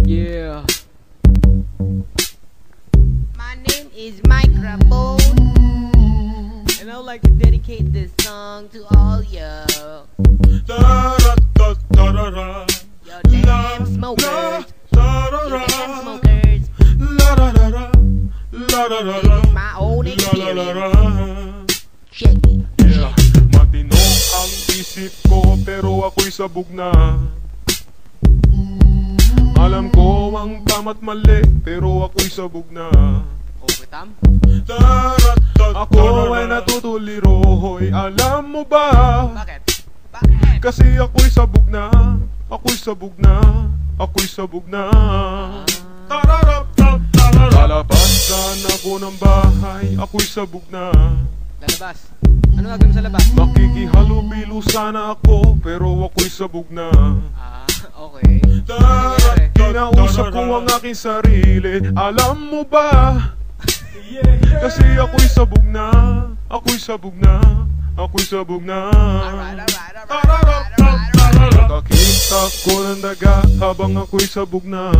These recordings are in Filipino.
Yeah. My name is Microphone, and I would like to dedicate this song to all you. Yo, damn smokers. You damn smokers. This is my own experience. Check it. Yeah. Matino ang isip ko pero ako'y sabog na. Alam ko ang tama't mali pero ako'y sabog na. Okay, Tam? Ako ay natutuliro, hoy, alam mo ba? Bakit? Bakit? Kasi ako'y sabog na. Ako'y sabog na. Ako'y sabog na. Lalabasan ako ng bahay, ako'y sabog na. Lalabas. Ano gagawin mo sa labas? Makikihalubilo sana ako, pero ako'y sabog na. Okay. Kinausap ko ang aking sarili, alam mo ba? Kasi ako'y sabog na. Ako'y sabog na. Ako'y sabog na. Nakakita ko ng daga habang ako'y sabog na.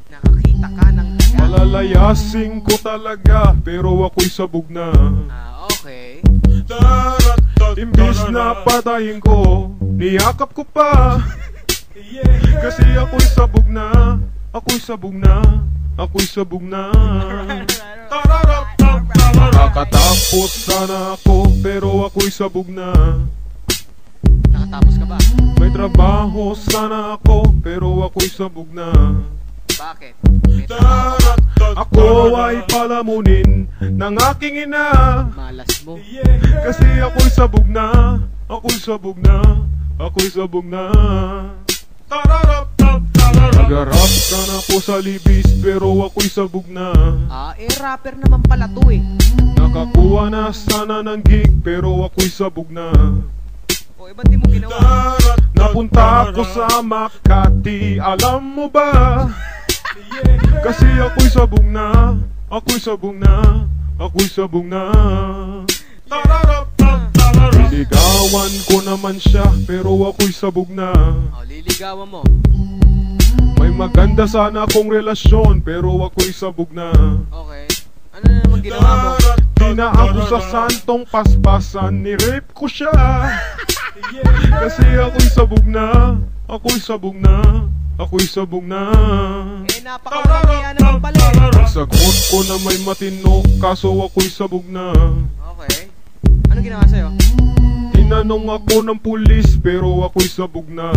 Nakakita ka ng daga. Malalayasin ko talaga, pero ako'y sabog na. Okay. Imbis na patayin ko, niyakap ko pa. Kasi ako'y sabog na. Ako'y sabog na. Ako'y sabog na. Nakatapos sana ako, pero ako'y sabog na. Nakatapos ka ba? May trabaho sana ako, pero ako'y sabog na. Bakit? May trabaho ka? Ako ay palamunin ng aking ina. Malas mo. Kasi ako'y sabog na. Ako'y sabog na. Ako'y sabog na. Nagarap ka na po sa libis, pero ako'y sabog na. Rapper naman pala to eh. Nakakuha na sana ng gig, pero ako'y sabog na. O, ba't di mo ginawa? Napunta ako sa Makati, alam mo ba? Kasi ako'y sabog na. Ako'y sabog na. Ako'y sabog na. Liligawan ko naman siya, pero ako'y sabog na. Liligawan mo. May maganda sana akong relasyon, pero ako'y sabog na. Okay. Ano na naman ginawa mo? Di na ako sa santong paspasan, ni-rape ko siya. Kasi ako'y sabog na. Ako'y sabog na. Ako'y sabog na. Napakaramaya naman pala eh. Sagot ko na may matino, kaso ako'y sabog na. Okay. Ano ginawa sa'yo? Tinanong ako ng pulis, pero ako'y sabog na.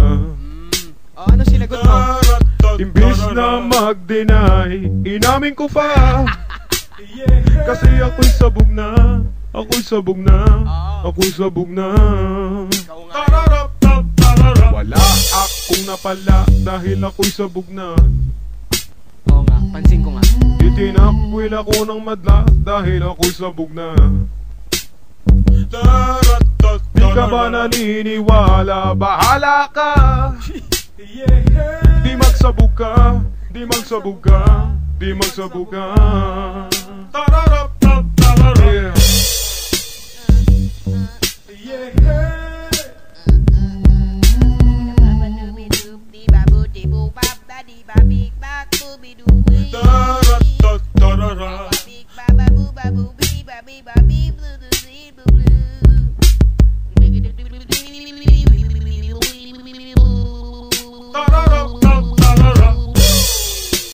Ano sinagot mo? Imbis na mag-deny, inamin ko pa. Kasi ako'y sabog na. Ako'y sabog na. Ako'y sabog na. Wala akong napala dahil ako'y sabog na. Oo nga, pansin ko nga. Itinakwil ako ng madla dahil ako'y sabog na. Di ka ba naniniwala? Bahala ka. Di magsabog ka. Di magsabog ka. Di magsabog ka. Yeah. Booby doo,